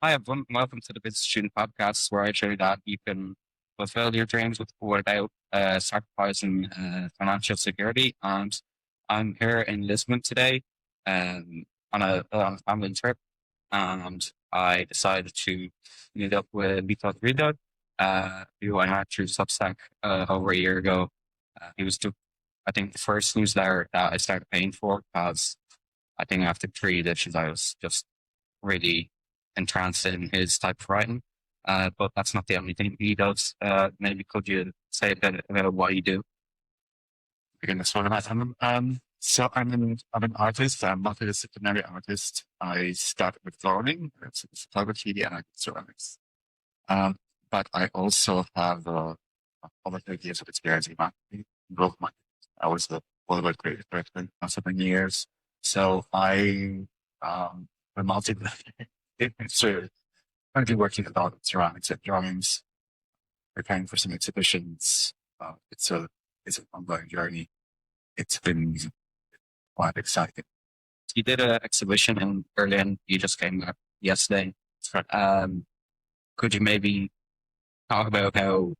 Hi, everyone. Welcome to the Business Student Podcast, where I show that you can fulfill your dreams without sacrificing financial security. And I'm here in Lisbon today on a family trip, and I decided to meet up with Witold Riedel, who I met through Substack over a year ago. He was, I think, the first newsletter that I started paying for, because I think after 3 editions, I was just really entranced in his type of writing. But that's not the only thing he does. Maybe could you say a bit about what you do? Begin this one about so I'm an artist, I'm a multidisciplinary artist. I started with drawing, it's photography and ceramics. But I also have over 30 years of experience in marketing, both marketing. I was the Bollywood creative director for 7 years. So a multi so currently working a lot with ceramics and drawings, preparing for some exhibitions. It's an ongoing journey. It's been quite exciting. You did an exhibition in Berlin. You just came back yesterday. Right. Could you maybe talk about how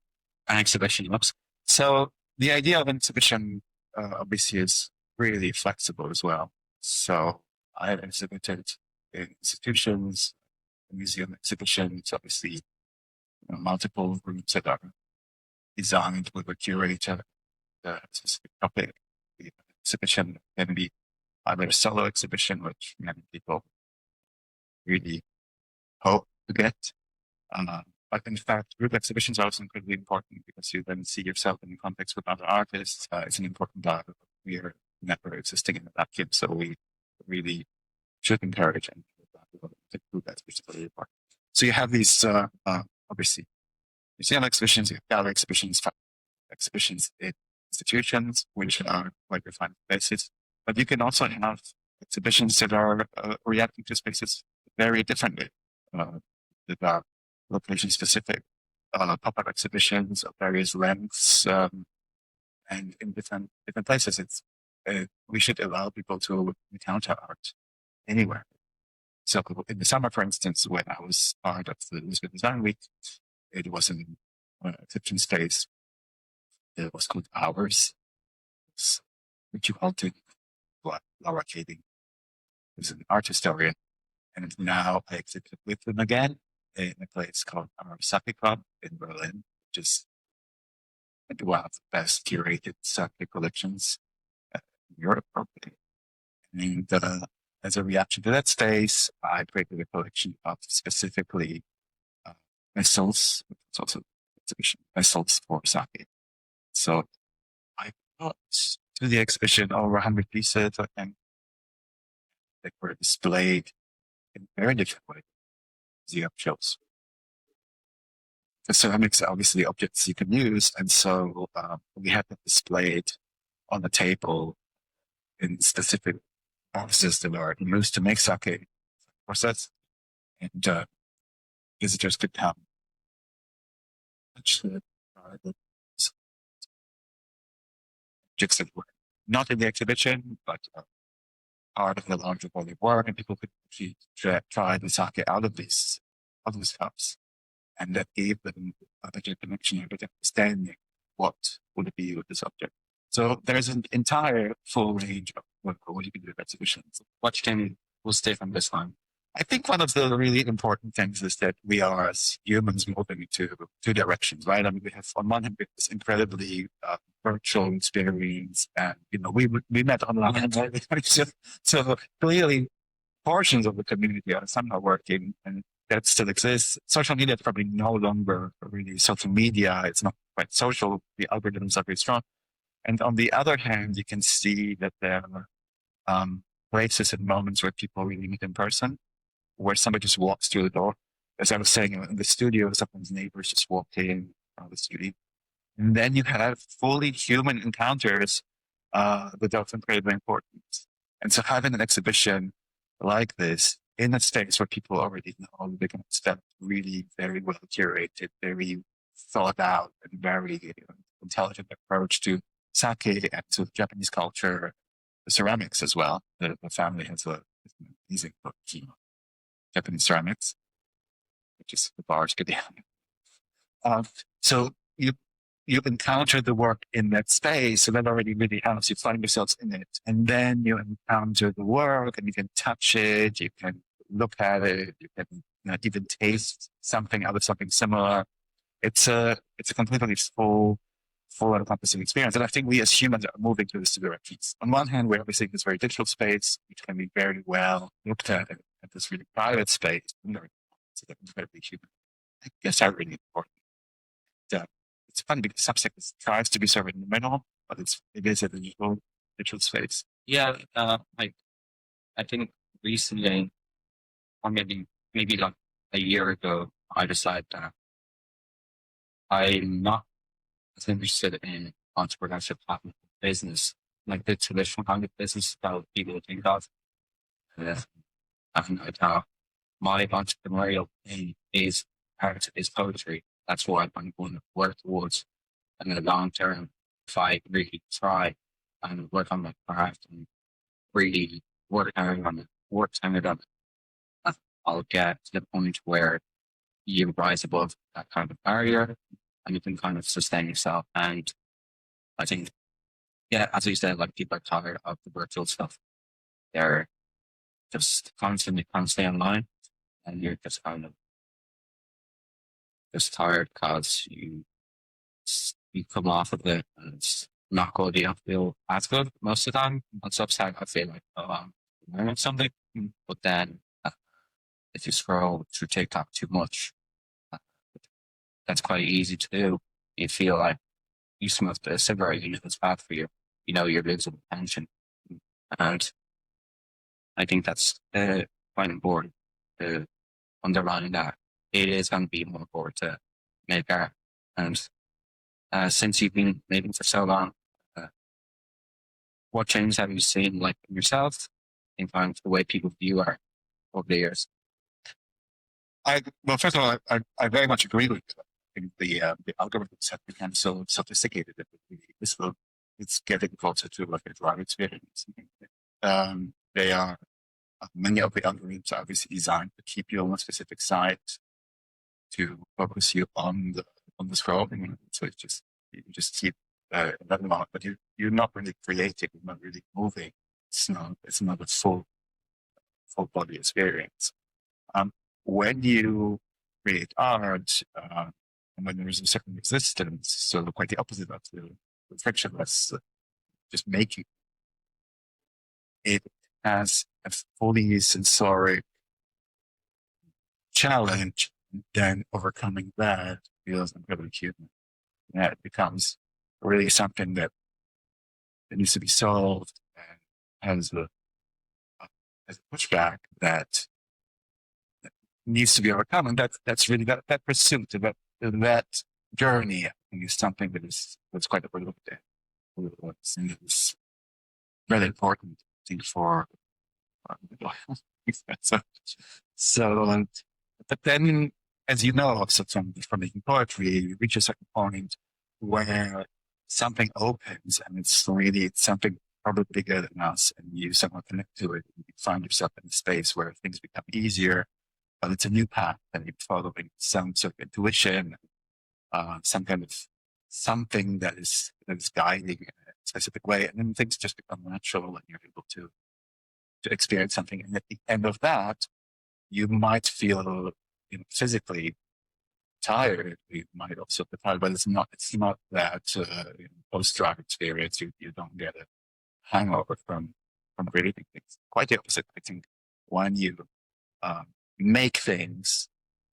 an exhibition looks? So the idea of an exhibition obviously is really flexible as well. So I have exhibited in institutions, museum exhibitions, obviously multiple rooms that are designed with a curator, a specific topic. The exhibition can be either a solo exhibition, which many people really hope to get. But in fact, group exhibitions are also incredibly important because you then see yourself in context with other artists. It's an important part of your network existing in the vacuum. So we really should encourage and group exhibitions are really important. So you have these, obviously, museum exhibitions, you have gallery exhibitions, exhibitions in institutions, which are quite refined places. But you can also have exhibitions that are reacting to spaces very differently, that are location specific, pop-up exhibitions of various lengths, and in different places. We should allow people to encounter art anywhere. So in the summer, for instance, when I was part of the Lisbon Design Week, it was an exhibition space. It was called Hours, which you all did. Laura Kading, who's an art historian, and now I exhibit with them again in a place called our Sake Club in Berlin, which is one of the best curated sake collections in Europe, probably. And as a reaction to that space, I created a collection of specifically vessels. It's also an exhibition, vessels for sake. So I brought to the exhibition over 100 pieces, and they were displayed in very different ways. Museum shows. The ceramics are obviously objects you can use, and so we had them displayed on the table in specific offices that are used to make sake process, and visitors could come. Objects that were not in the exhibition, but part of the larger body of work, and people could actually try the sake out of these cups, and that gave them a better connection, a better understanding what would it be with this object. So there's an entire full range of what you can do with exhibitions. What thing was different this time? I think one of the really important things is that we are, as humans, moving to two directions, right? I mean, we have on one hand this incredibly virtual experience, and we met online, right? So clearly, portions of the community are somehow working, and that still exists. Social media is probably no longer really social media; it's not quite social. The algorithms are very strong, and on the other hand, you can see that there are places and moments where people really meet in person, where somebody just walks through the door. As I was saying, in the studio, someone's neighbors just walk in the studio. And then you have fully human encounters that are incredibly important. And so having an exhibition like this in a space where people already know, they can expect really very well curated, very thought out, and very intelligent approach to sake and to Japanese culture, the ceramics as well. The family has an amazing book, Japanese ceramics. which is the bar to get down. So you've encountered the work in that space, so that already really helps you find yourselves in it. And then you encounter the work and you can touch it, you can look at it, you can even taste something out of something similar. It's a completely full encompassing experience. And I think we as humans are moving to this direction. On one hand, we're obviously in this very digital space, which can be very well looked at this really private space. It's incredibly human. I guess are really important. It's funny because Substack tries to be sort of in the middle, but it is a digital space. Yeah, I think recently, or maybe like a year ago, I decided that I'm not as interested in entrepreneurship type of business, like the traditional kind of business that people think of. I think that my entrepreneurial thing is poetry. That's what I'm going to work towards in the long term. If I really try and work on my craft and really work hard on it, I'll get to the point where you rise above that kind of barrier and you can kind of sustain yourself. And I think, yeah, as you said, like people are tired of the virtual stuff. They're just constantly can't stay online, and you're just kind of just tired because you come off of it and it's not good. You don't feel as good most of the time. On Substack, I feel like, oh, I'm learning something. But then if you scroll through TikTok too much, that's quite easy to do. You feel like you must be a very useless path for you. You know, you're losing attention. And I think that's quite important to underline that it is going to be more important to make art. And since you've been making for so long, what changes have you seen, like in yourself, in kind of the way people view art over the years? Well, first of all, I very much agree with you. I think the algorithms have become so sophisticated that it's getting closer to like a drug experience. They are many of the algorithms are obviously designed to keep you on a specific site, to focus you on the scrolling. So you just keep that amount, but you're not really creating, you're not really moving. It's not a full body experience. When you create art, and when there is a certain resistance, so quite the opposite of the frictionless, just making, it has a fully sensoric challenge, then overcoming that feels incredibly human. And it becomes really something that needs to be solved and has a pushback that needs to be overcome. And that's really that pursuit, that journey, I think, is something that's quite overlooked. It's really important, I think, for but then, as you know, also from making poetry, you reach a certain point where something opens and it's something probably bigger than us, and you somehow connect to it. And you find yourself in a space where things become easier, but it's a new path and you're following some sort of intuition, some kind of something that is guiding in a specific way. And then things just become natural and you're able to experience something. And at the end of that, you might feel physically tired. You might also be tired, but it's not that post-drug experience. You don't get a hangover from creating things. Quite the opposite. I think when you make things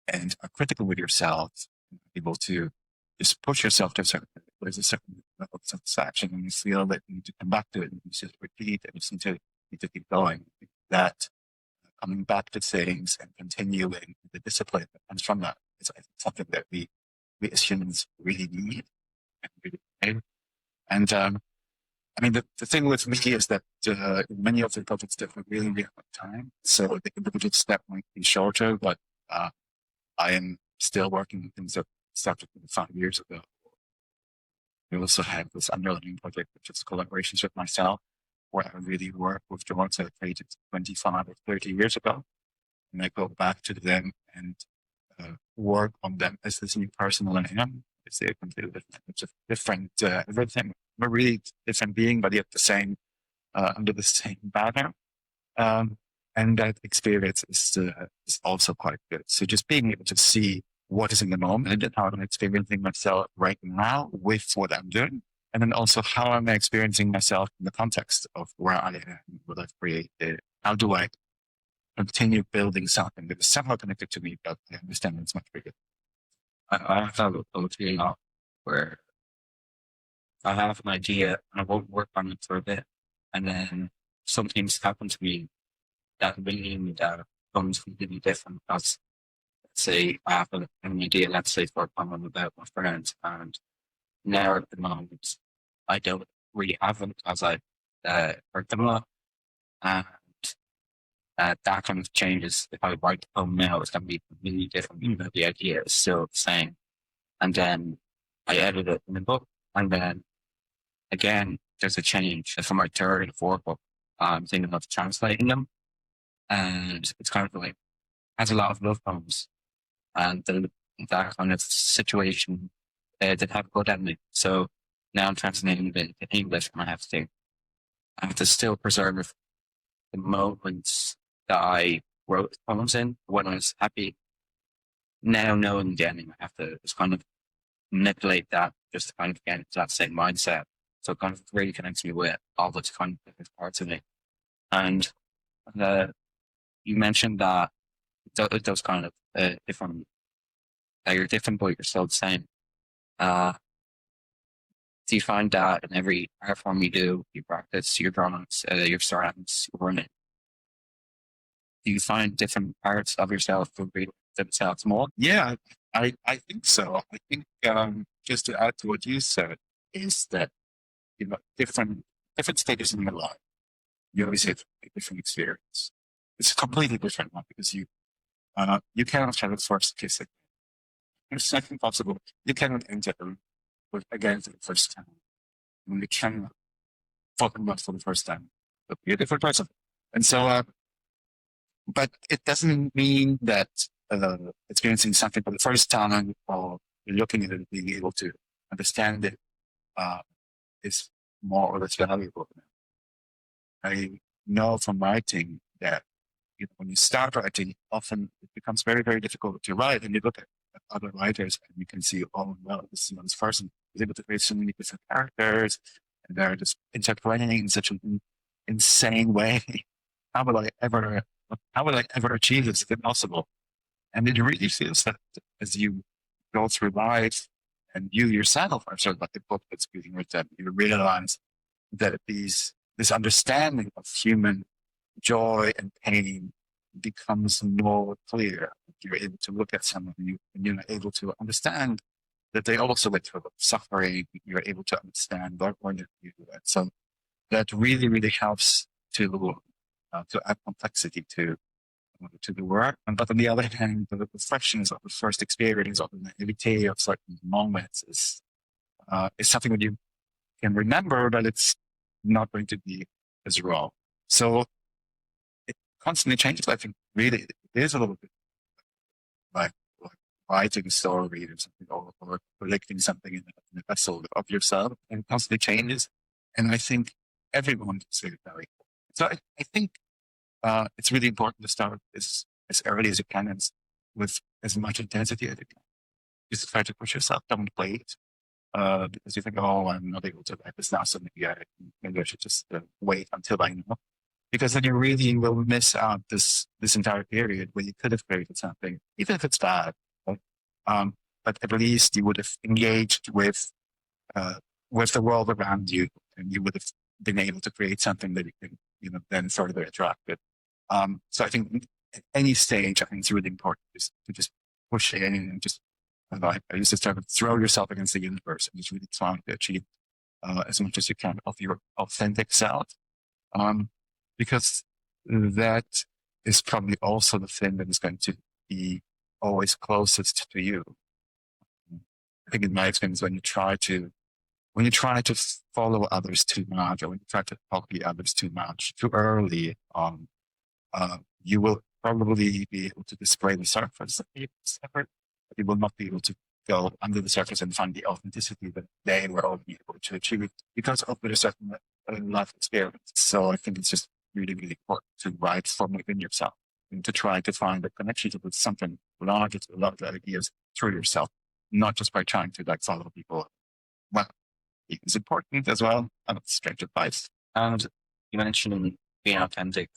and are critical with yourself, able to just push yourself to there's a certain level of satisfaction, and you feel that you need to come back to it and you just repeat and you need to keep going. That coming back to things and continuing the discipline that comes from that is, I think, something that we as humans really need and really need. And I mean, the thing with me is that many of the projects that we really have time, so the individual step might be shorter, but I am still working on things that started 5 years ago. We also have this underlying project, which is collaborations with myself, where I really work with drawings that I created 25 or 30 years ago. And I go back to them and work on them as this new person I am. It's a completely different, everything. I'm a really different being, but yet the same, under the same banner. And that experience is also quite good. So just being able to see what is in the moment and how I'm experiencing myself right now with what I'm doing. And then also how am I experiencing myself in the context of where I am, what I've created. How do I continue building something that is somehow connected to me, but I understand it's much bigger. I have a feeling of where I have an idea and I won't work on it for a bit, and then something's happened to me that really that becomes completely different. Let's say I have an idea, let's say for I'm about my friends, and now at the moment I don't really have it because I heard them a lot, and that kind of changes. If I write the poem now, it's going to be completely different, even though the idea is still the same. And then I edit it in the book, and then again, there's a change. For my third and fourth book, I'm thinking of translating them, and it's kind of like has a lot of love poems, and that kind of situation that have good ending. So now I'm translating it into English, and I have to still preserve the moments that I wrote poems in when I was happy. Now knowing the ending, I have to just kind of manipulate that just to kind of get into that same mindset. So it kind of really connects me with all the kind of different parts of me. And you mentioned that those kind of different, that you're different, but you're still the same. Do you find that in every art form you do, you practice your drawings, your ceramics, your running? Do you find different parts of yourself reveal themselves more? Yeah, I think so. I think just to add to what you said is that different stages in your life, you always have a different experience. It's a completely different one because you cannot have a first kiss again. It's not impossible. You cannot enter again for the first time. You cannot fall in love for the first time. But you're a different person. And so, but it doesn't mean that experiencing something for the first time or looking at it and being able to understand it is more or less valuable. I know from writing that when you start writing, often it becomes very, very difficult to write. And you look at other writers and you can see, oh, well, this person is able to create so many different characters and they're just interpreting in such an insane way. How will I ever achieve this? Is it possible? And it really feels that as you go through life and you yourself are sort of like the book that's being written, you realize that this understanding of human joy and pain becomes more clear. You're able to look at someone and you're able to understand that they also went through suffering. You're able to understand their point of view. And so that really, really helps to add complexity to the work. But on the other hand, the reflections of the first experience of the naivety of certain moments is something that you can remember, but it's not going to be as raw. So it constantly changes. I think really it is a little bit like writing a story or something, or collecting something in a vessel of yourself, and it constantly changes. And I think everyone is very important. So I think it's really important to start as early as you can and with as much intensity as you can. Just try to push yourself, don't play it. Because you think, oh, I'm not able to write this now, so maybe I should just wait until I know. Because then you really will miss out this entire period where you could have created something, even if it's bad. Right? But at least you would have engaged with the world around you, and you would have been able to create something that you can, then further attract it. So I think at any stage, I think it's really important to just push in and just, I used to start to throw yourself against the universe and just really trying to achieve as much as you can of your authentic self. Because that is probably also the thing that is going to be always closest to you. I think in my experience, when you try to follow others too much, or when you try to copy others too much, too early, you will probably be able to display the surface of people's effort, they will not be able to go under the surface and find the authenticity that they were all able to achieve because of a certain life experience. So I think it's just really, really important to write from within yourself and to try to find a connection with something larger, to a lot of ideas through yourself, not just by trying to like follow people. Well, it's important as well. Strange advice. And you mentioned being authentic.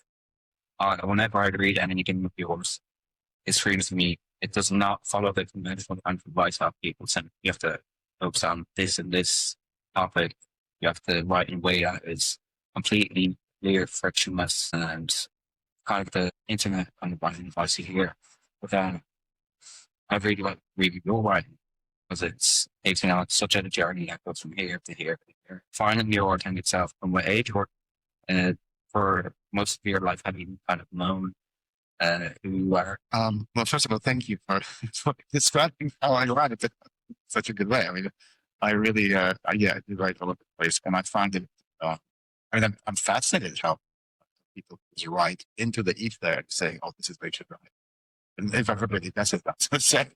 Whenever I read anything of yours, it screams to me, it does not follow the conventional kind of advice that people send. You have to focus on this and this topic. You have to write in a way that is completely clear, frictionless, and kind of the internet kind of writing advice you hear. But I really like reading your writing because it's taking on such a journey that goes from here to here to here. Finding your authentic self from what age or for most of your life, have you kind of known who you are? Well, first of all, thank you for describing how I write it in such a good way. I mean, I really, I do write all over the place, and I find it. I'm fascinated how people just write into the ether saying, "Oh, this is what you should write," and if everybody does it, that's what saying.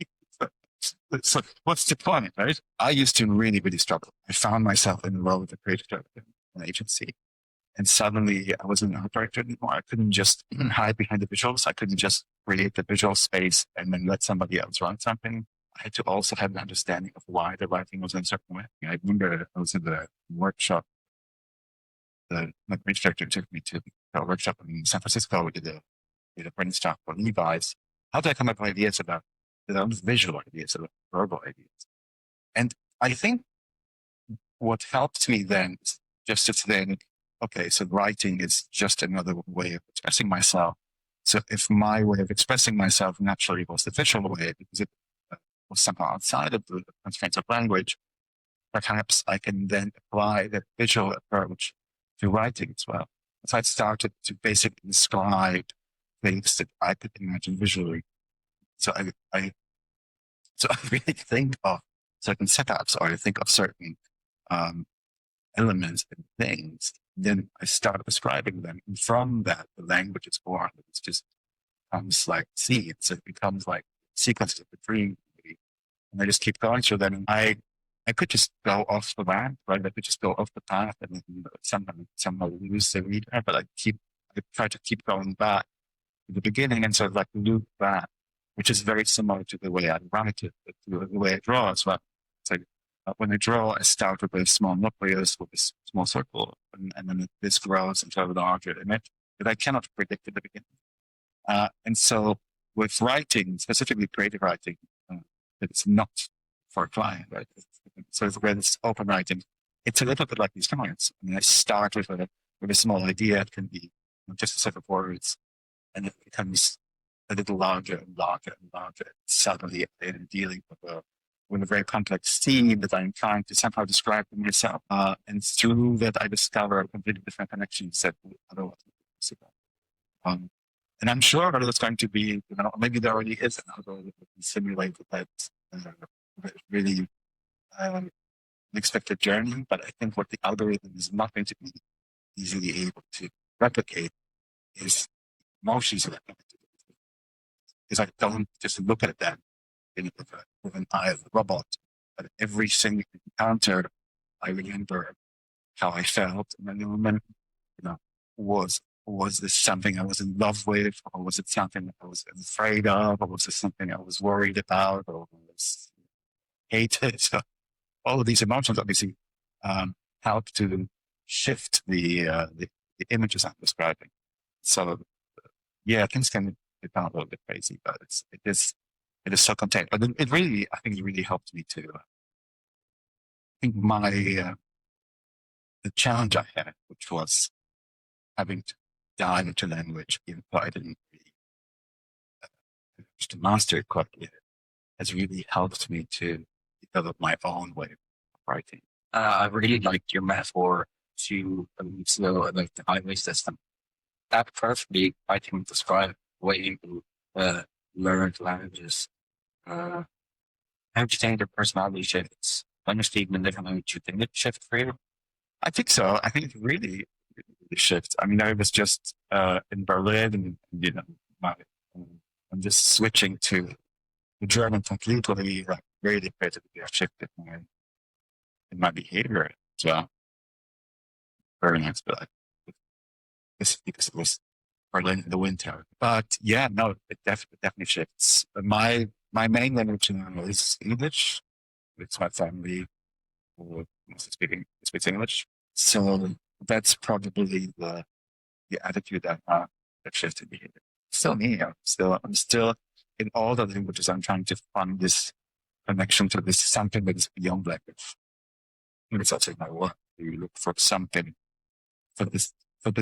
So what's the point, right? I used to really, really struggle. I found myself in the role of a creative director in an agency. And suddenly I wasn't an art director anymore. I couldn't just hide behind the visuals. I couldn't just create the visual space and then let somebody else write something. I had to also have an understanding of why the writing was in a certain way. I remember I was in the workshop. My creative director took me to a workshop in San Francisco. We did a brainstorm for Levi's. How did I come up with ideas about visual ideas, about verbal ideas? And I think what helped me then is just to say, okay, so writing is just another way of expressing myself. So if my way of expressing myself naturally was the visual way, because it was somehow outside of the constraints of language, perhaps I can then apply that visual approach to writing as well. So I started to basically describe things that I could imagine visually. So I really think of certain setups, or I think of certain elements and things. Then I start describing them. And from that, the language is born. It just becomes like seeds. It becomes like sequences of the dream. And I just keep going through that. And I could just go off the land, right? I could just go off the path and somehow lose the reader. But I try to keep going back to the beginning and sort of like loop back, which is very similar to the way I write it, to the way I draw as well. It's like, when I draw, I start with a small nucleus, with a small circle, and then this grows into a larger image that I cannot predict at the beginning. And so with writing, specifically creative writing, it's not for a client, right? So when it's open writing, it's a little bit like these clients. I mean, I start with a small idea. It can be just a set of words, and it becomes a little larger and larger and larger. Suddenly, I'm dealing with a very complex theme that I'm trying to somehow describe to myself. And through that, I discover completely different connections that otherwise would be possible. And I'm sure there's going to be, maybe there already is an algorithm that can simulate that really unexpected journey. But I think what the algorithm is not going to be easily able to replicate is emotions that are because I don't just look at them with an eye of a robot. But every single encounter, I remember how I felt in the moment. Was this something I was in love with, or was it something I was afraid of, or was it something I was worried about, or was hated? So all of these emotions obviously help to shift the images I'm describing. So yeah, things can become a little bit crazy, but it is so contained. But I think it really helped me to. I think the challenge I had, which was having to dive into language, even though I didn't really to master it quite yet, has really helped me to develop my own way of writing. I really liked your metaphor to like the highway system. That perfectly, I think, describe the way you learn languages. How do you think your personality shifts when you're speaking in different language? Do you think it shifts for you? I think so. I think it really shift. I mean, I was just in Berlin, and I'm just switching to the German completely really created a shift in my behavior as well. Very nice, but this because it was Berlin in the winter. But yeah, no, it definitely shifts. My main language now is English. It's my family who mostly speaks English. So that's probably the attitude that shifted behavior. Still me. I'm still in all the languages. I'm trying to find this connection to this something that is beyond language. And it's also my work. You look for something for this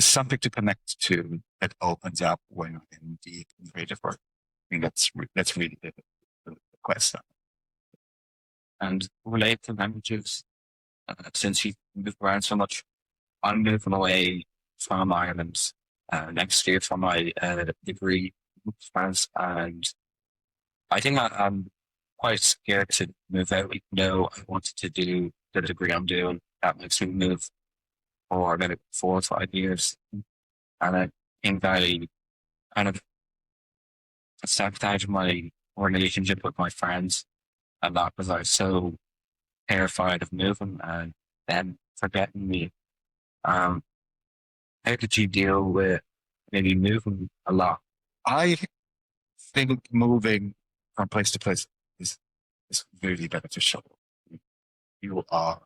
something to connect to that opens up when I'm in deep and creative work. I think that's really the quest. And relate to languages, since you move around so much, I'm moving away from Ireland next year for my degree in France, and I think I'm quite scared to move out, even though I wanted to do the degree I'm doing. That makes me move for about 4 or 5 years. And I think I kind of sabotaged my relationship with my friends a lot because I was so terrified of moving and them forgetting me. How did you deal with maybe moving a lot? I think moving from place to place is really beneficial. You are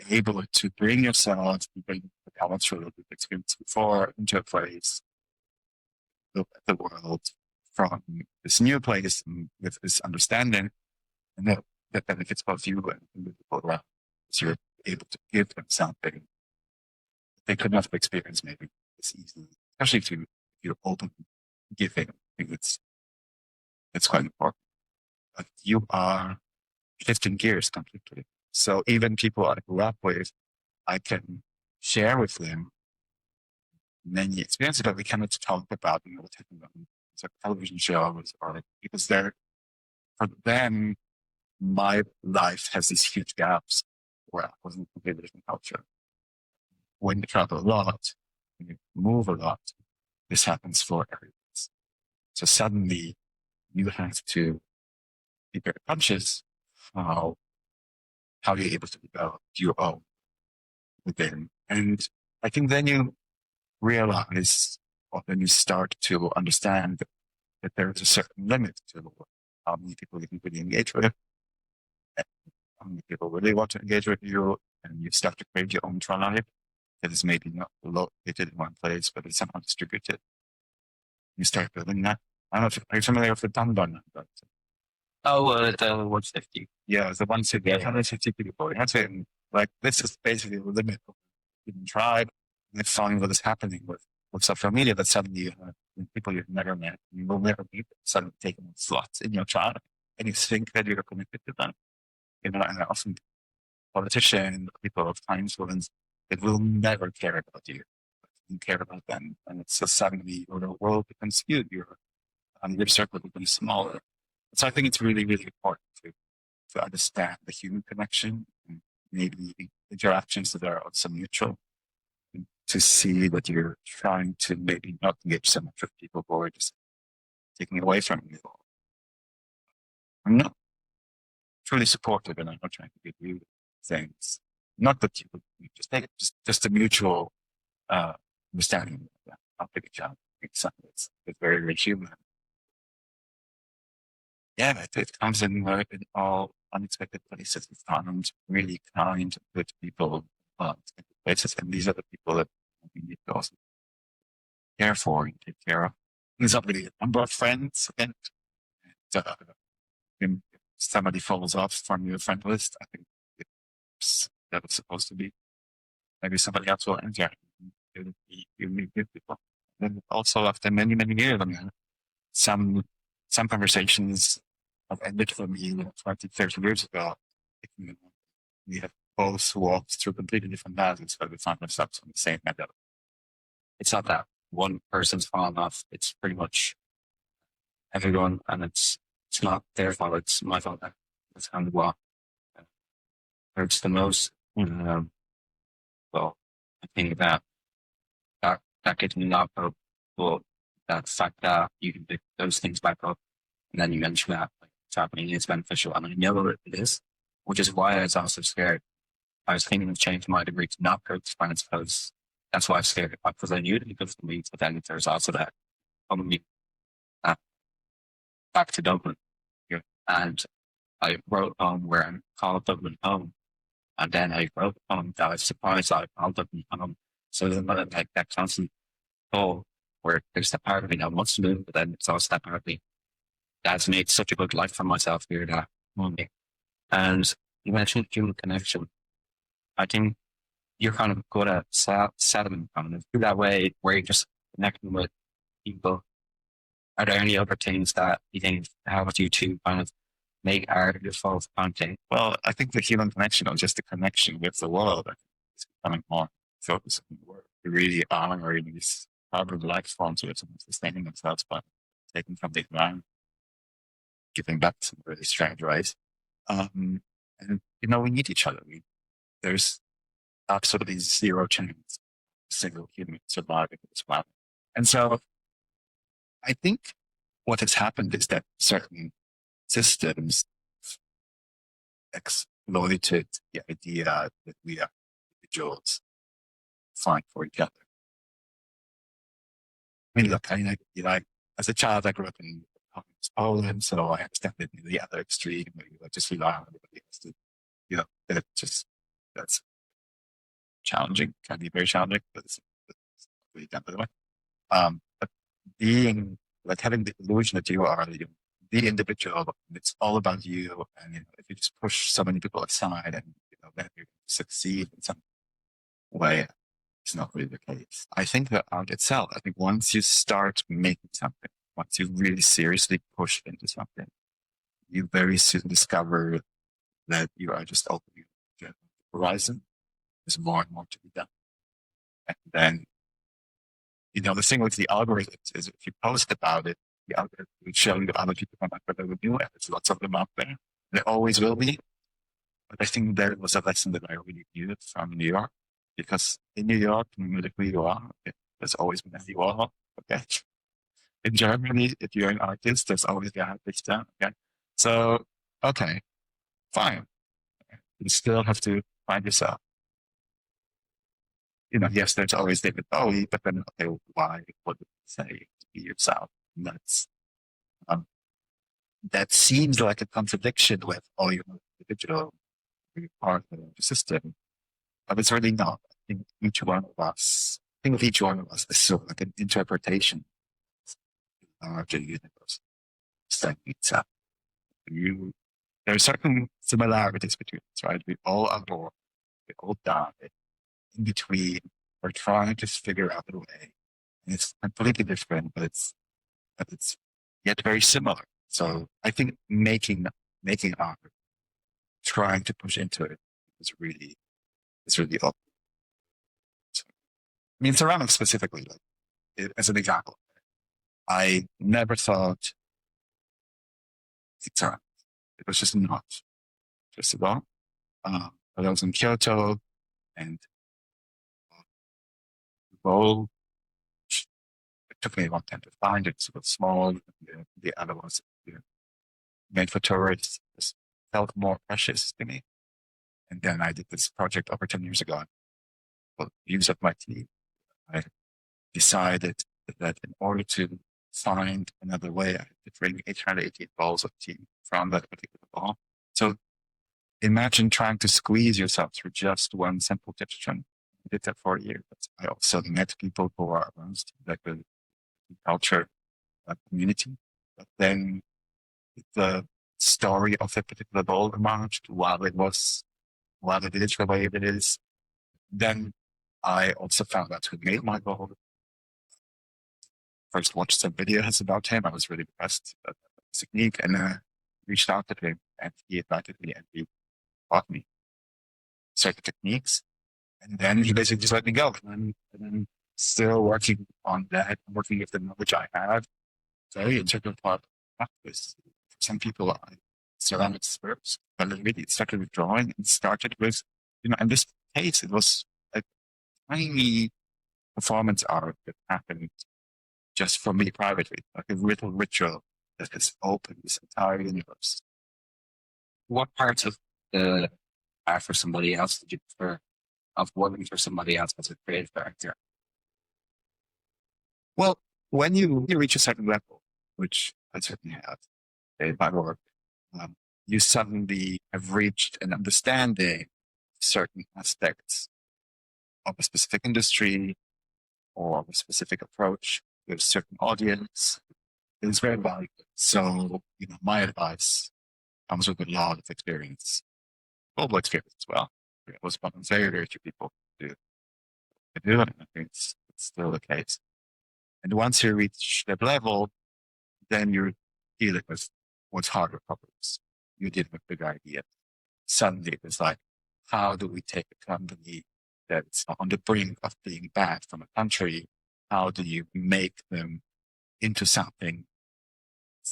able to bring yourself, bring the culture that you've experienced before into a place, look at the world from this new place with this understanding, and that benefits both you and the people around. So you're able to give them something they could not have experienced maybe this easily, especially if you're open giving. I think it's quite important. But you are shifting gears completely. So even people I grew up with, I can share with them many experiences that we cannot talk about, what happened on a television show or because for them, my life has these huge gaps where I wasn't completely different culture. When you travel a lot, when you move a lot, this happens for everyone. So suddenly you have to be very conscious how you're able to develop your own within. And I think then you realize, or then you start to understand that there is a certain limit to how many people you can really engage with, and how many people really want to engage with you, and you start to create your own tribe that is maybe not located in one place, but it's somehow distributed. You start building that. I don't know if you're familiar with the Tanban, but The 150. yeah, the 150 people. That's it. Like, this is basically the limit of the human tribe. And find what is happening with social media, that suddenly you have people you've never met, you will never meet, suddenly taking slots in your tribe, and you think that you're connected to them. And often politicians, people of high influence, it will never care about you. You care about them. And it's just suddenly your world becomes huge, your circle becomes smaller. So I think it's really, really important to understand the human connection and maybe interactions that are also mutual, to see that you're trying to maybe not engage so much with people who are just taking away from you. I'm not truly supportive, and I'm not trying to give you things. Not that you just take it, just a mutual understanding of how big a job it's very, very human. Yeah, it comes in all unexpected places. We found really kind, good people places, and these are the people that we need to also care for and take care of. There's not really a number of friends, and if somebody falls off from your friend list, I think that was supposed to be. Maybe somebody else will enter. You meet good people. And also, after many, many years, I mean, some conversations have ended for me 20, 30 years ago. We have both walked through completely different paths, but we find ourselves on the same level. It's not that one person's fallen off. It's pretty much everyone, and it's not their fault. It's my fault. That's kind of what hurts the most. Well, I think that getting knocked up, well, that fact that you can pick those things back up, and then you mention that, like, happening is beneficial, and I know it is, which is why I was also scared. I was thinking of changing my degree to not go to finance because that's why I was scared, because I knew it because of me. But then there's also that coming uh, back to Dublin here, and I wrote home where I called Dublin home, and then I wrote home that I was surprised I called Dublin home. So there's another like that constant pull where there's that part of me that wants to move, but then it's also that part of me that's made such a good life for myself here that Monday. And you mentioned human connection. I think you're kind of good at settlement kind of through that way where you're just connecting with people. Are there any other things that you think help you to kind of make art your full content? Well, I think the human connection or just the connection with the world is becoming more focused on the world. We really honoring these carbon life forms with sustaining themselves by taking from the ground, giving back to some really strange ways. And, we need each other. There's absolutely zero chance a single human surviving this planet. And so I think what has happened is that certain systems exploited the idea that we are individuals fighting for each other. I mean, look, as a child, I grew up in Poland, so I understand that in the other extreme, where you just rely on everybody else to, that's challenging, can be very challenging, but it's really done by the way. But being, having the illusion that you are the individual, it's all about you. And, if you just push so many people aside and, then you succeed in some way, it's not really the case. I think that art itself, I think once you start making something, once you really seriously push into something, you very soon discover that you are just opening the horizon. There's more and more to be done. And then, the thing with the algorithms is if you post about it, the algorithm will show you other people come up with a review, and there's lots of them out there. There always will be. But I think there was a lesson that I really knew from New York, because in New York, no matter who you are, there's always been a wall. Okay. In Germany, if you're an artist, there's always the artist. Okay. So, okay, fine. You still have to find yourself. Yes, there's always David Bowie, but then, okay, why? What did you say to be yourself? And that seems like a contradiction with, you're an individual, you're part of the system, but it's really not. I think of each one of us is sort of like an interpretation of the larger universe. Studying itself. There are certain similarities between us, right? We all are born, we all die. In between, we're trying to figure out a way. And it's completely different, but it's yet very similar. So I think making art, trying to push into it is really open. So, I mean, ceramics specifically, as an example, I never thought ceramics. It was just not, first of all. I was in Kyoto, and bowl. It took me a long time to find it. It was small. The other was made for tourists. It felt more precious to me. And then I did this project over 10 years ago. Well, use of my team. I decided that in order to find another way, I had to bring 818 balls of tea from that particular ball. So imagine trying to squeeze yourself through just one simple kitchen. I did that for a year. But I also met people who are aroused, like the culture community. But then the story of a particular bowl emerged while it is the way it is. Then I also found out who made my bowl. First watched some videos about him. I was really impressed with the technique, and reached out to him, and he invited me, and he taught me certain techniques. And then he basically just let me go. And then still working on that, working with the knowledge I had. Very integral part of practice. For some people, ceramics first, but really it started with drawing and started with, in this case, it was a tiny performance art that happened just for me privately, like a little ritual that has opened this entire universe. What parts of the are for somebody else did you prefer of working for somebody else as a creative director? Well, when you reach a certain level, which I certainly have in my work, you suddenly have reached an understanding of certain aspects of a specific industry or a specific approach with a certain audience. It's very valuable. So, my advice comes with a lot of experience, global experience as well. It was one of very, very few people who do it, and I think it's still the case. And once you reach that level, then you're dealing with what's harder problems. You're dealing with big ideas. Suddenly it's like, how do we take a company that's on the brink of being banned from a country? How do you make them into something,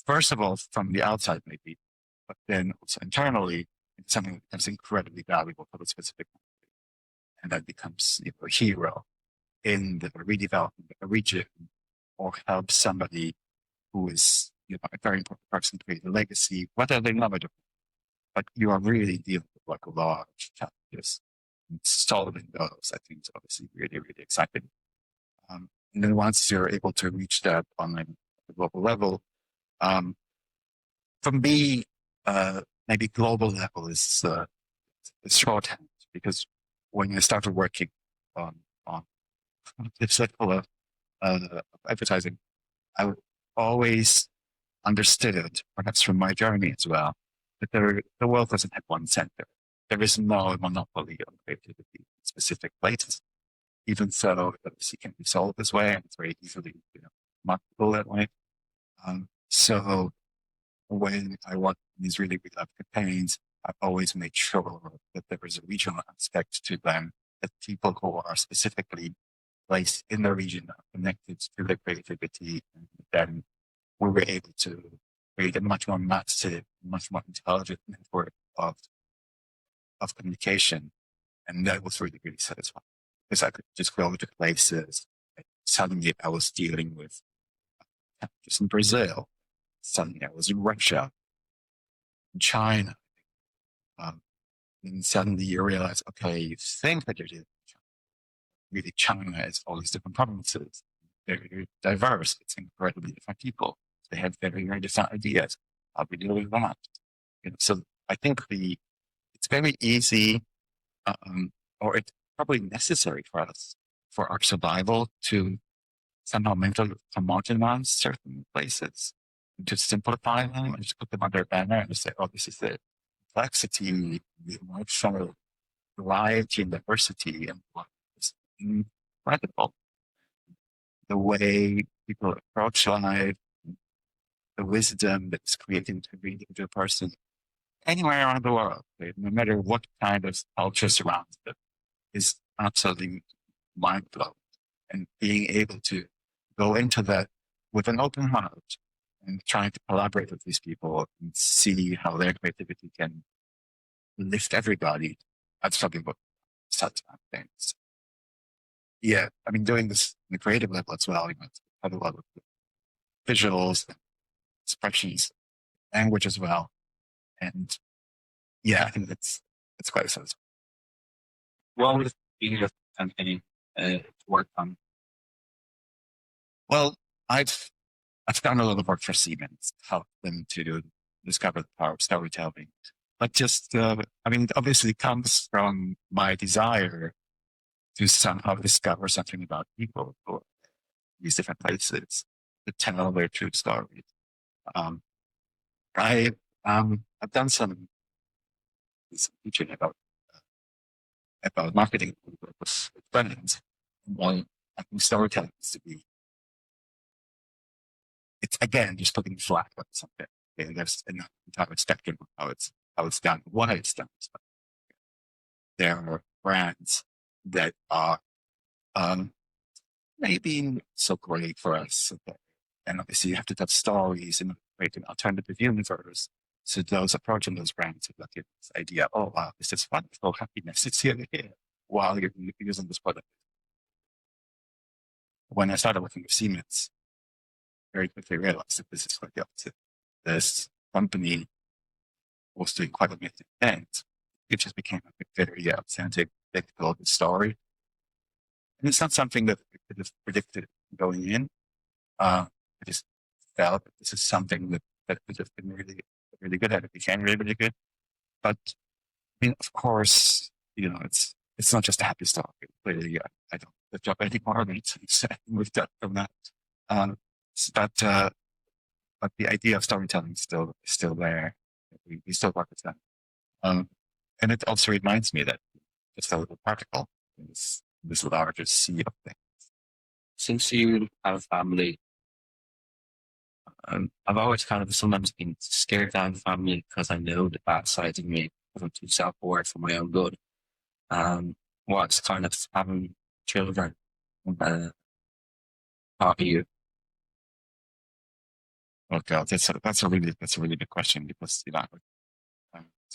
first of all, from the outside maybe, but then also internally, it's something that becomes incredibly valuable for the specific country. And that becomes a hero in the redevelopment of a region, or help somebody who is a very important person to create a legacy, whether they love it or not. But you are really dealing with like a large challenges. And solving those, I think, is obviously really, really exciting. And then once you're able to reach that on a global level, for me, maybe global level is shorthand, because when you started working on this cycle of advertising, I always understood, perhaps from my journey as well, that the world doesn't have one center. There is no monopoly on creativity in specific places. Even so, it obviously can be solved this way, and it's very easily marketable that way. So when I work in these really big campaigns, I've always made sure that there is a regional aspect to them, that people who are specifically placed in the region are connected to the creativity, and then we were able to create a much more massive, much more intelligent network of communication. And that was really, really satisfying, because I could just go to places. Suddenly I was dealing with just in Brazil. Suddenly I was in Russia, in China. And suddenly you realize, okay, you think that you're dealing with China. Really, China has all these different provinces. They're very diverse. It's incredibly different people. They have very, very different ideas. How we deal with that? So I think it's very easy, or it's probably necessary for us, for our survival, to somehow mentally homogenize certain places, to simplify them and just put them under a banner and just say, oh, this is the complexity, the emotional variety and diversity, and what is incredible. The way people approach life, the wisdom that's created into every individual person anywhere around the world, no matter what kind of culture surrounds them, is absolutely mind-blowing. And being able to go into that with an open heart and trying to collaborate with these people and see how their creativity can lift everybody, that's probably what satisfying things. Yeah, I mean, doing this in the creative level as well, it's had a lot of visuals, expressions, language as well. And yeah, I think that's quite satisfying. What was the campaign work on? Well, I've done a lot of work for Siemens, helped them to discover the power of storytelling. But just, I mean, it obviously comes from my desire to somehow discover something about people or these different places, to tell their true stories. I've done some teaching about marketing with friends. Well, I think storytelling is to be, it's again just putting flat on something. Okay, there's an entire spectrum of how it's done, why it's done. There are brands that are maybe not so great for us. Okay. And obviously you have to have stories and create an alternative universe. So those approaching those brands have like this idea, oh wow, this is wonderful happiness. It's here while you're using this product. When I started working with Siemens, very quickly realized that this is quite the opposite. this company was doing quite amazing things. It just became a very authentic, predictable story. And it's not something that we could have predicted going in. I just felt that this is something that could have been really, really good at. It became really, really good. But I mean, of course, it's not just a happy story. Clearly, I don't have the job anymore. It's moved up from that. But the idea of storytelling is still there. We still work with that. And it also reminds me that just a little particle in this larger sea of things. Since you have a family, I've always kind of sometimes been scared down the family because I know the bad sides of me because I'm too self-aware for my own good. What's kind of having children taught you? Oh God, that's a really good question because so I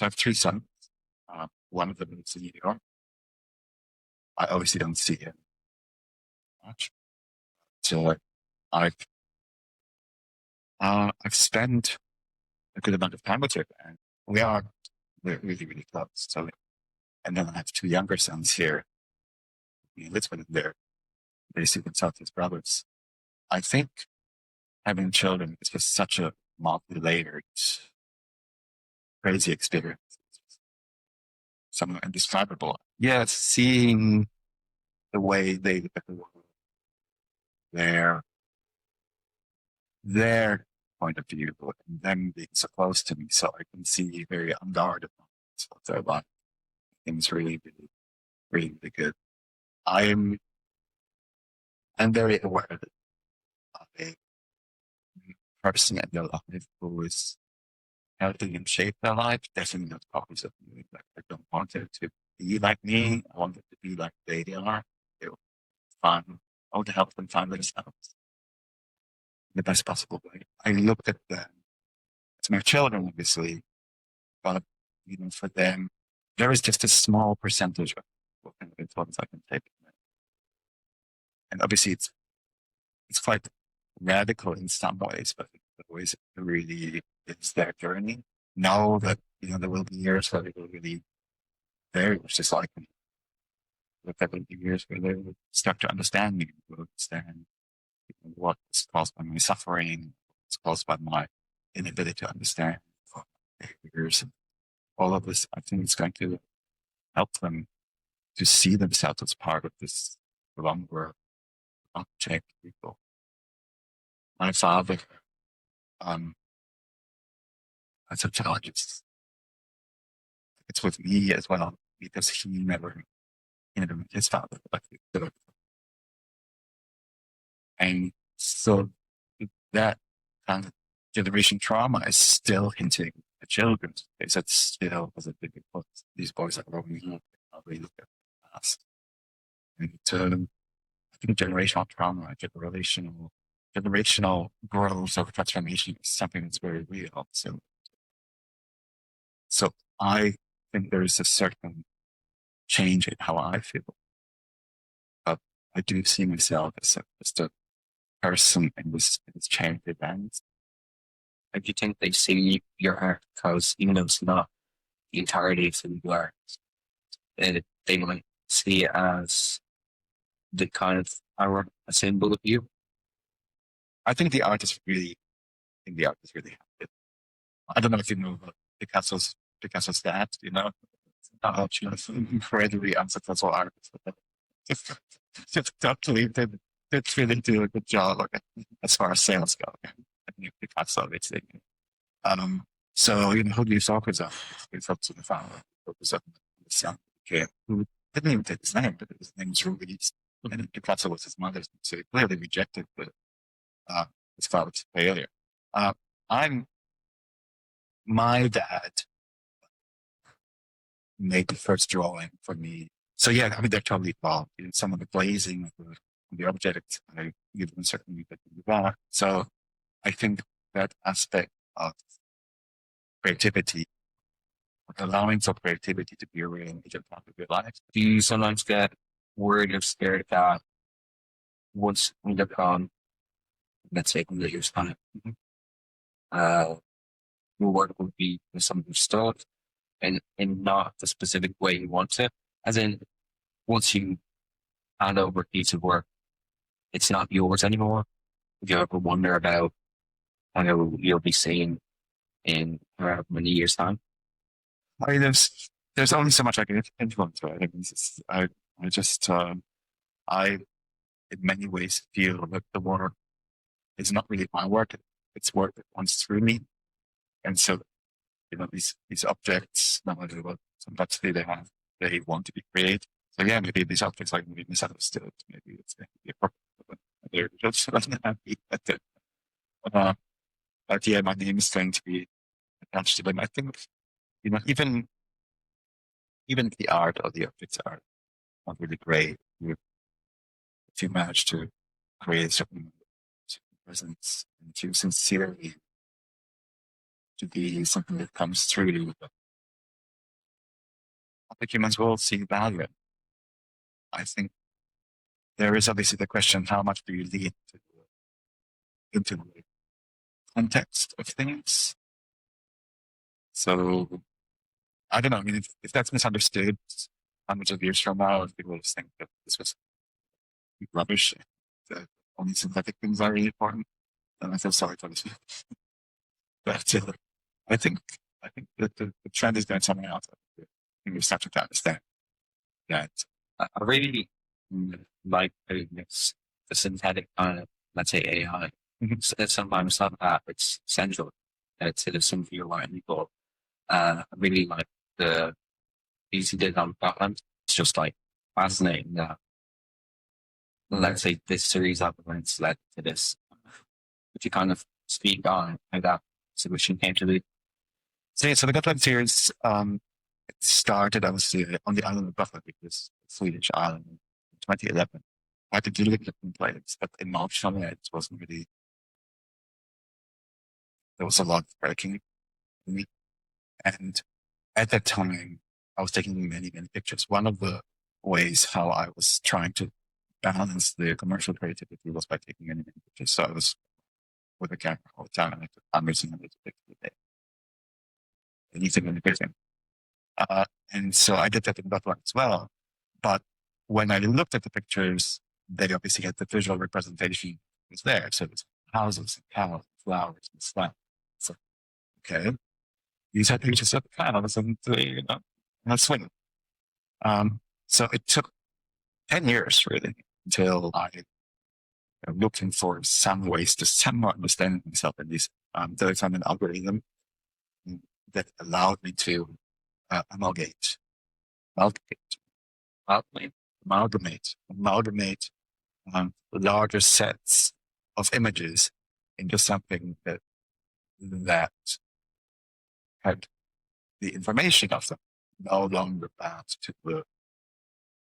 have three sons. One of them lives in New York. I obviously don't see him much. So I've spent a good amount of time with him, and we're really, really close. So, and then I have two younger sons here in Lisbon, and they see themselves as brothers. I think having children is just such a multi-layered, crazy experience. Something indescribable. Yeah, seeing the way they look at the world, their point of view, and them being so close to me, so I can see very unguarded moments of their life. Things really, really, really, really good. I'm very aware that a person in their life who is helping them shape their life, definitely not copies of me. Like, I don't want it to be like me. I want it to be like they are. I want to help them find themselves in the best possible way. I looked at them as my children, obviously, but for them, there is just a small percentage of what kind of influence I can take. And obviously, it's quite radical in some ways, but the ways it really is their journey. Know that there will be years where they will really very much dislike me. But there will be years where they will start to understand me, will understand what's caused by my suffering, what's caused by my inability to understand behaviors, and all of this. I think it's going to help them to see themselves as part of this longer object people. My father, as a child, it's with me as well because he never met his father like we did. And so that kind of generation trauma is still hitting the children. Because that still was a big influence. These boys are growing up, how they look at the past. And I think generational trauma, generational growth or transformation is something that's very real. So I think there is a certain change in how I feel. But I do see myself as a person in this change event. Do you think they see your art because even though it's not the entirety of who you are, they might see it as the kind of a symbol of you? I think the art is really happy. I don't know if you know about Picasso's dad, incredibly unsuccessful artist. Just totally did really do a good job as far as sales go. Picasso, basically. So, who do you talk with? It's up to the founder. It was up to this young kid who didn't even take his name, but his name was released. And Picasso was his mother's, so he clearly rejected his father's failure. My dad made the first drawing for me. So yeah, I mean, they're totally involved in some of the glazing of the object. I give them certainly that. So I think that aspect of creativity, allowing for creativity to be a real major part of your life. Do you sometimes get worried or scared that once we look on, let's say, 100 years time, your work would be misunderstood and in not the specific way you want it. As in, once you hand over a piece of work, it's not yours anymore. If you ever wonder about how you'll be seen in however many years' time. I mean, there's only so much I can influence, right? I mean, I just, I, in many ways, feel that the work is not really my work. It's work that runs through me. And so, these objects, no matter what complexity they have, they want to be created. So yeah, maybe these objects are going to be misunderstood. Maybe it's going to be a problem. They're just unhappy at it. But yeah, my name is going to be attached to them. I think, even the art or the objects are not really great. If you manage to create certain presence and to sincerely to be something that comes through you, I think humans will see value in it. I think there is obviously the question, how much do you lead into the context of things? So I don't know. I mean, if that's misunderstood hundreds of years from now, people just think that this was rubbish, that only synthetic things are really important, then I feel sorry for this. But I think that the trend is going somewhere else. I think we're starting to understand that. I really like the synthetic kind of, let's say, AI. Sometimes not that it's central to the symphony of light people. I really like the piece he did on Gotland. It's just like fascinating that, let's say, this series of events led to this. If you kind of speak on how that solution came to be. So the Gotland series, it started obviously on the island of Gotland, which is a Swedish island, in 2011. I had to do different plays, but in March on it wasn't really. There was a lot of breaking in me, and at that time, I was taking many, many pictures. One of the ways how I was trying to balance the commercial creativity was by taking many, many pictures. So I was with a camera all the time, and I took hundreds and hundreds of pictures a day. Anything in the picture. And so I did that in Gotland as well. But when I looked at the pictures, they obviously had the visual representation was there. So it's houses and cows and flowers and stuff. So, okay. These are pictures of the cows and a swing. So it took 10 years really until I looking for some ways to somewhat understand myself in these. Though I found an algorithm that allowed me to amalgamate larger sets of images into something that had the information of them no longer bound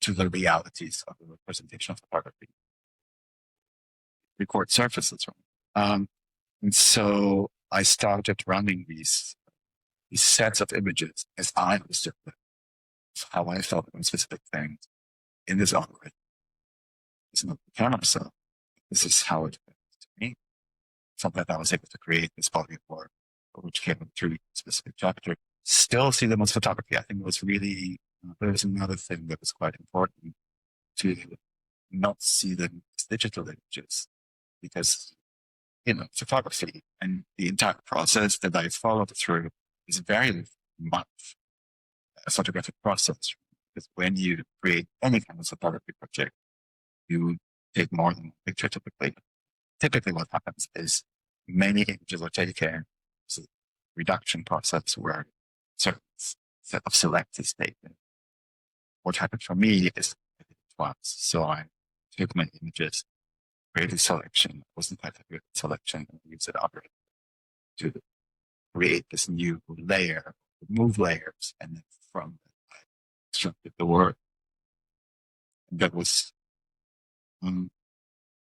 to the realities of the representation of photography. Record surfaces, right? And so I started running these sets of images as I understood them, how I felt about specific things in this algorithm. It's not the camera, so this is how it felt to me. Something that I was able to create this body of work, which came through a specific chapter. Still see them as photography. I think it was really, there's another thing that was quite important to not see them as digital images, because, photography and the entire process that I followed through is very much a photographic process. Because when you create any kind of photography project, you take more than one picture typically. Typically what happens is many images are taken. It's a reduction process where certain set of select is taken. What happened for me is I did it once. So I took many images, created a selection, wasn't quite a good selection, and used it algorithm to create this new layer, move layers, and then from that I constructed the work. That was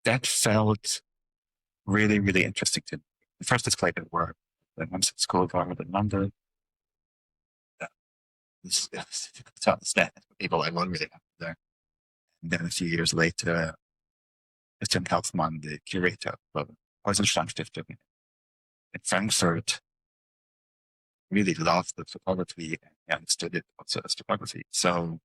that felt really, really interesting to me. The first displayed at work, then once at school garden in London. This is difficult to understand for people I won't really have there. And then a few years later, Christian Kaufmann, the curator of Häuserstandsstiftung in Frankfurt, really loved the photography and understood it also as photography. So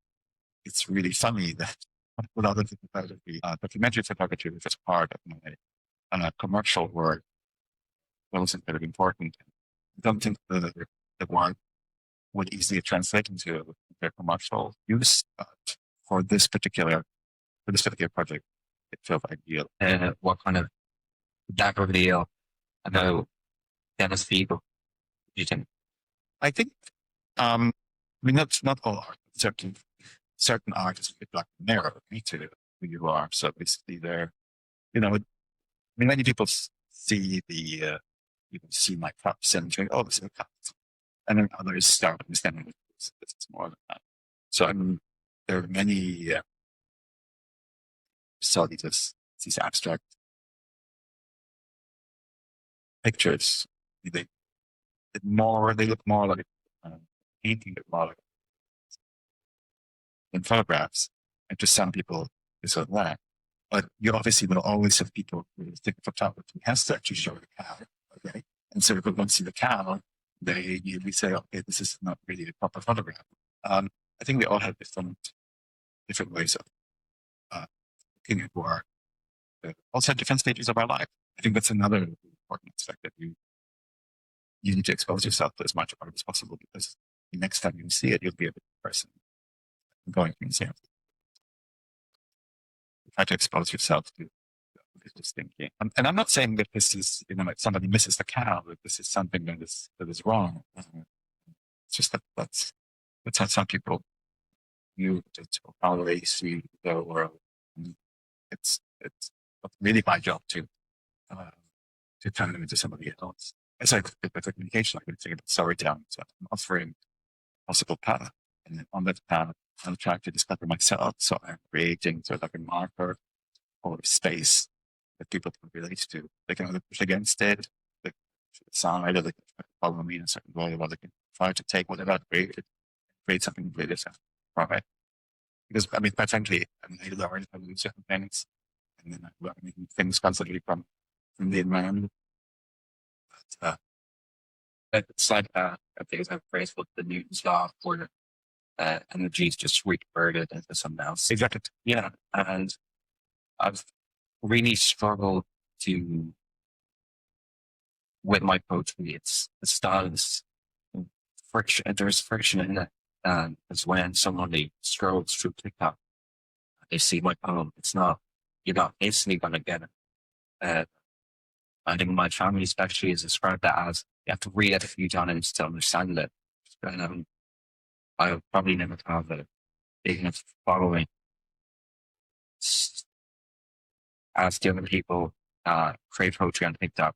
it's really funny that a lot of the photography, documentary photography, which was part of my commercial work, wasn't very important. I don't think the work would easily translate into their commercial use. But for this particular project, it felt ideal. What kind of that reveal about Dennis people do you think? I think, I mean, not all art. Certain art is a bit like a mirror to who you are. So basically, I mean, many people see you can see my cups and think, oh, this is a cup. And then others start understanding this is more than that. So there are many saw these abstract pictures. They look more like painting, more like in photographs. And to some people, it's like that. But you obviously will always have people who think photography has to actually show the cow. Okay. And so if we don't see the cow, they usually say, okay, this is not really a proper photograph. I think they all have different ways of looking at work. Also different stages of our life. I think that's another important aspect that you need to expose yourself to as much art as possible, because the next time you see it, you'll be a different person going to museums. Try to expose yourself to this thinking. And I'm not saying that this is, like somebody misses the cow, that this is something that is wrong. It's just that's how some people view it, or how they see the world. And it's not really my job to turn them into somebody else. It's like with communication, I could think about storytelling. So I'm offering a possible path. And then on that path, I'm trying to discover myself. So I'm creating sort of like a marker or a space that people can relate to. They can either push against it, they can decide, or they can follow me in a certain way, or they can try to take whatever I've create something completely different from it. Because, I mean, quite frankly, I learn how to do certain things, and then I learn things constantly from the environment. But, It's like I think it's a phrase with the Newton's law, where energy is just reconverted into something else. exactly. Yeah, and I've really struggled to with my poetry. It's the style is friction. There's friction in it, and it's when somebody scrolls through TikTok, they see my poem. It's not you're not instantly gonna get it. I think my family especially has described that as you have to read it a few times to understand it. And I probably never have a big enough following as the other people create poetry on TikTok.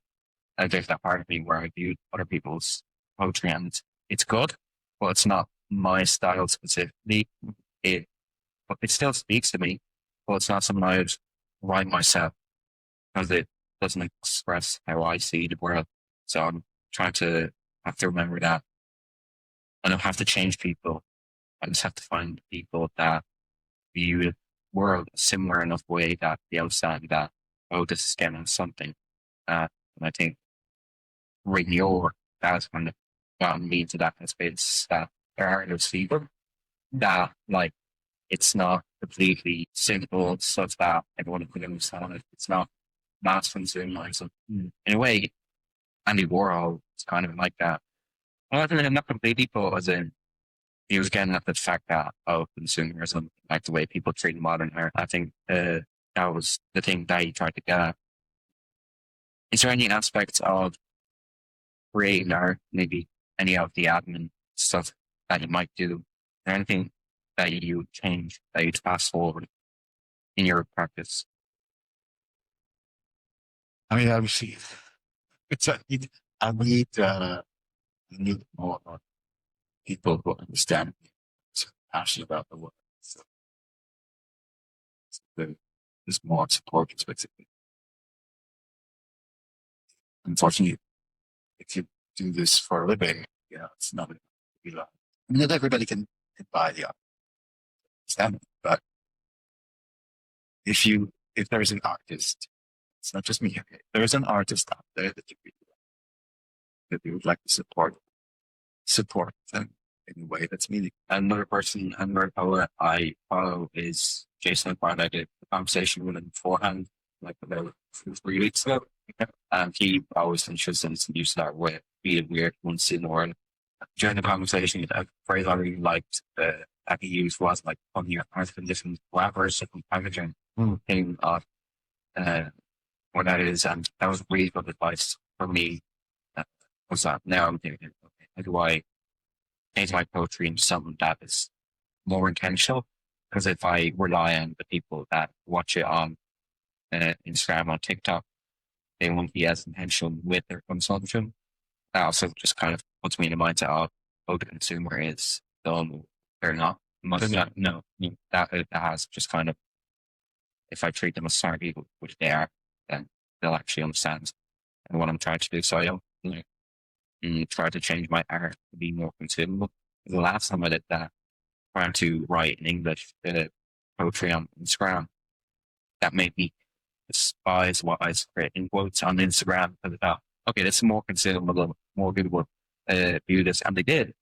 And there's that part of me where I view other people's poetry and it's good, but it's not my style specifically. But it still speaks to me, but it's not something I would write myself because it doesn't express how I see the world. So I'm trying to have to remember that I don't have to change people. I just have to find people that view the world a similar enough way that the outside that, oh, this is getting something. And I think reading your work, that's kind of gotten me into that space that there are those people that like it's not completely simple such that everyone can understand it. It's not mass consumerism. In a way, Andy Warhol is kind of like that. Well, I think not completely, but as in he was getting at the fact that consumerism, like the way people treat modern art. I think that was the thing that he tried to get at. Is there any aspects of creating art, maybe any of the admin stuff that you might do? Is there anything that you would change, that you'd fast forward in your practice? I mean, obviously, I need more people who understand me, so passionate about the work. So there's more support, basically. Unfortunately, if you do this for a living, it's not going to be long. I mean, not everybody can buy the art, understand it, but if there is an artist, it's not just me. Okay, there is an artist out there that you would like to support. support them in a way that's meaningful. Another person, another poet I follow is Jason Bard. I did a conversation with him beforehand, like about 3 weeks ago. And he always finishes his newsletter with being weird once in the world. During the conversation, a phrase I really liked that he used was like on your earth and different wrappers, different packaging thing of what that is. And that was really good advice for me. Was that now I'm thinking, okay, how do I change my poetry into something that is more intentional? Because if I rely on the people that watch it on Instagram, on TikTok, they won't be as intentional with their consumption. That also just kind of puts me in the mindset of, oh, the consumer is dumb, they're not. No, that has just kind of, if I treat them as smart people, which they are, then they'll actually understand what I'm trying to do. So I don't try to change my art to be more consumable. The last time I did that, trying to write in English poetry on Instagram, that made me despise what I script in quotes on Instagram because I thought, okay, this is more consumable, more people view this, and they did.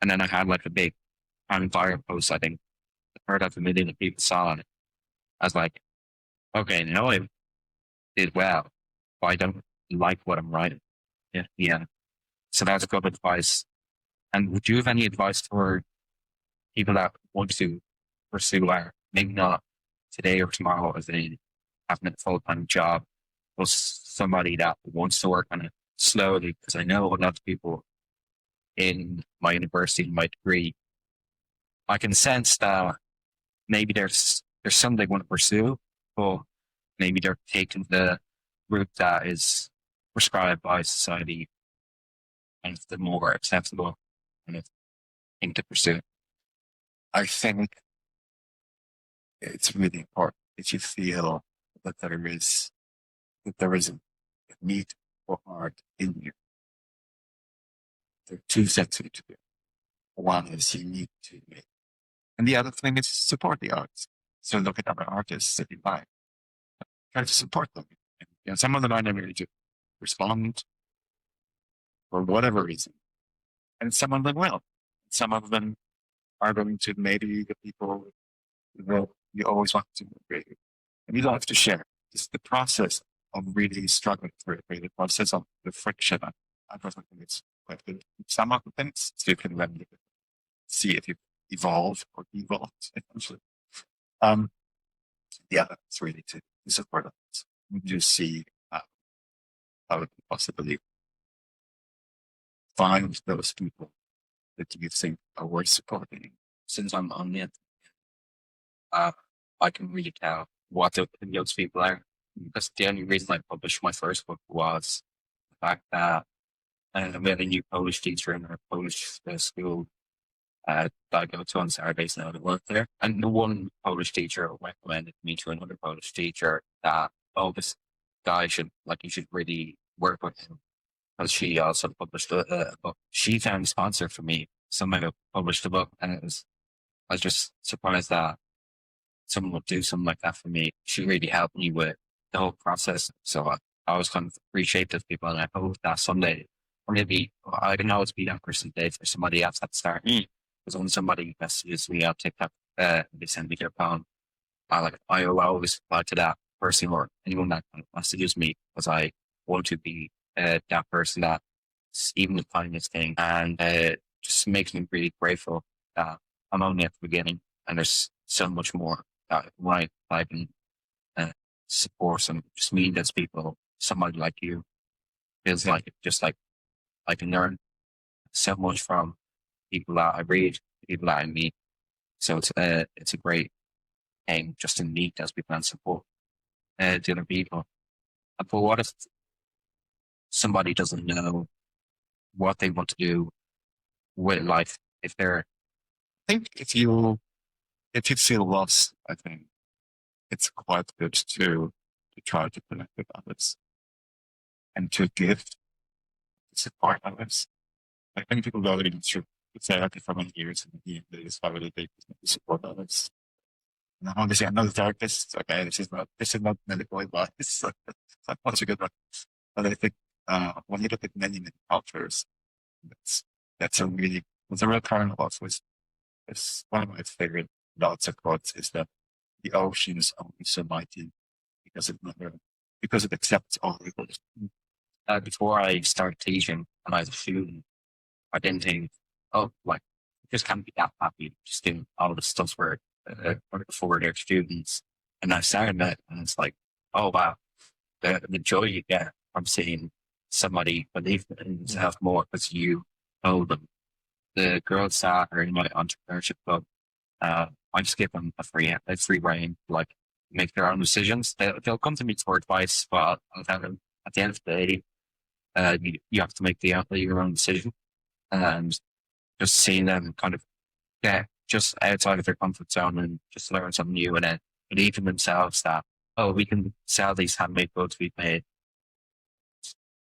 And then I had like a big viral post, I think, heard of 1 million of people saw it. I was like, okay, now I did well, but I don't like what I'm writing. Yeah. So that's good advice. And would you have any advice for people that want to pursue art? Maybe not today or tomorrow as in having a full-time job, but somebody that wants to work on it slowly, because I know a lot of people in my university, in my degree, I can sense that maybe there's something they want to pursue, but maybe they're taking the route that is prescribed by society and it's the more acceptable kind of thing to pursue. I think it's really important if you feel that there is a need for art in you. There are two things you need to do. One is you need to make, and the other thing is support the arts. So look at other artists that you like. Try to support them. And some of them are never going to respond for whatever reason. And some of them will. Some of them are going to maybe the people that you always want to agree with. And you don't have to share. It's the process of really struggling through it, the process of the friction. I personally think it's quite good. Some of the things, so you can then see if you evolve or devolve, essentially. The other is really to support others. You see how it can possibly find those people that you think are worth supporting. Since I'm on it, I can really tell what the opinions of people are. Because the only reason I published my first book was the fact that we had a new Polish teacher in our Polish school that I go to on Saturdays now to work there. And the one Polish teacher recommended me to another Polish teacher that, oh, this guy you should really work with him. Because she also published a book. She found a sponsor for me. Somebody published a book, and I was just surprised that someone would do something like that for me. She really helped me with the whole process. So I was kind of appreciate those people, and I hope that someday, or maybe I can always be that person today for somebody else at the start. Because when somebody messages me on TikTok, they send me their poem. I always reply to that person or anyone that messages me because I want to be that person that's even the tiniest thing, and just makes me really grateful that I'm only at the beginning, and there's so much more that I can support and just meet those people. Somebody like you feels like just like I can learn so much from people that I read, people that I meet. So it's a great thing just to meet those people and support the other people. But what if somebody doesn't know what they want to do with life? I think if you feel lost, I think it's quite good to try to connect with others and to give support others. I think people go through therapy for many years and they discover that they support others. And obviously I'm not a therapist. Okay, this is not medical advice. So it's not such a good one. But I think when you look at many cultures, that's a real kernel of was one of my favorite lots of quotes is that the ocean is only so mighty because it accepts all rivers. Before I started teaching and I was a student, I didn't think, oh, like, I just can't be that happy just doing all the stuff for their students. And I started that, and it's like, oh, wow, the joy you get from seeing somebody believe in themselves more because you told them. The girls that are in my entrepreneurship club, I just give them a free reign, like make their own decisions. They'll come to me for advice, but I'll tell them at the end of the day, you have to make your own decision. And just seeing them kind of get just outside of their comfort zone and just learn something new, and then believe in themselves that, oh, we can sell these handmade goods we've made.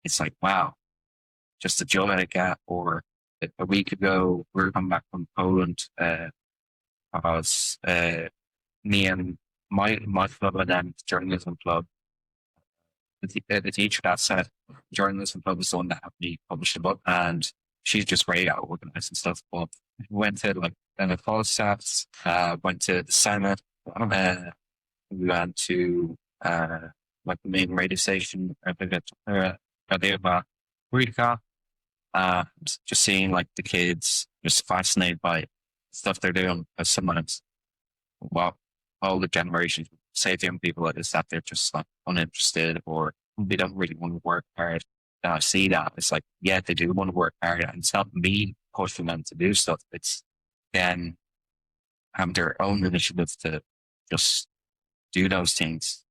It's like, wow, just the joy I get. Or a week ago, we were coming back from Poland. I was me and my club and then the journalism club. The teacher that said journalism club was the one that helped me publish the book, and she's just great at organizing stuff. But we went to like the Polstats, went to the Senate, we went to like the main radio station, Witold Riedel, and just seeing like the kids just fascinated by stuff they're doing. Because sometimes, well, all the generations say to young people is that they're just like uninterested or they don't really want to work hard. And I see that it's like, yeah, they do want to work hard, and it's not me pushing them to do stuff. It's them having their own initiative to just do those things.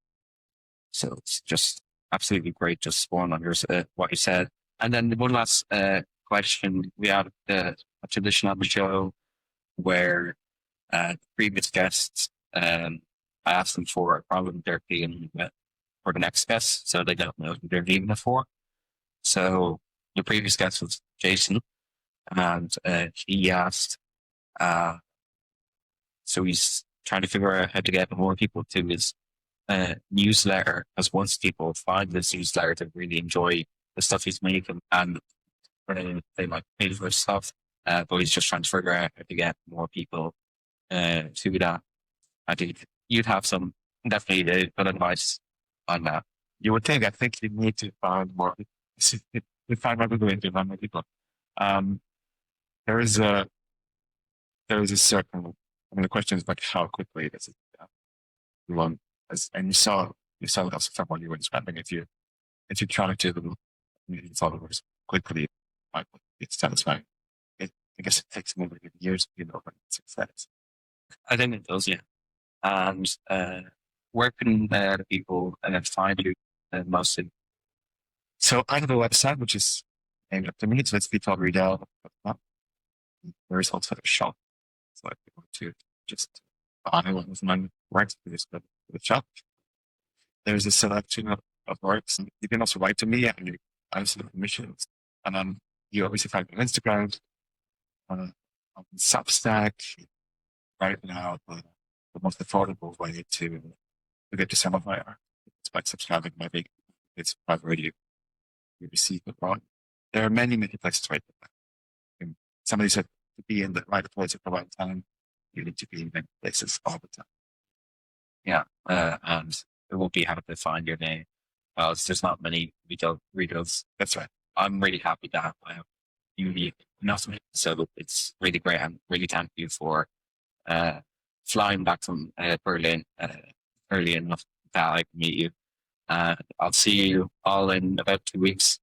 So it's just absolutely great. Just spawn on what you said. And then the one last question, we had a tradition on the show where previous guests, I asked them for a problem they're feeling for the next guest, so they don't know who they're leaving it for. So the previous guest was Jason, and he asked, so he's trying to figure out how to get more people to his newsletter, because once people find this newsletter, they really enjoy the stuff he's making, and they like pay for his stuff, but he's just trying to figure out how to get more people to that. I think you'd have some definitely good advice on that. You would think, I think you need to find more, to find more people to find more people. There is a certain, I mean, the question is like how quickly does it run? And you saw it also from what you were describing. If you're trying to million followers quickly, it's satisfying. I guess it takes more than years to get over success. I think it does, yeah. And where can the people find you mostly? So I have a website which is named after me. So it's Witold Riedel. There is also a shop. So if you want to just buy one of my works, please go to the shop. There's a selection of works. And you can also write to me and you answer the permissions. And then you obviously find me on Instagram, on Substack. Right now, the most affordable way to get to some of my art is by subscribing to my big it's private radio. You receive the product. There are many places right now. Somebody said to be in the right place at the right time, you need to be in many places all the time. Yeah, and it won't be hard to find your name. Well, there's not many Reidels. That's right. I'm really happy to have you announcement. So it's really great. I'm really thank you for flying back from Berlin early enough that I can meet you. I'll see you all in about 2 weeks.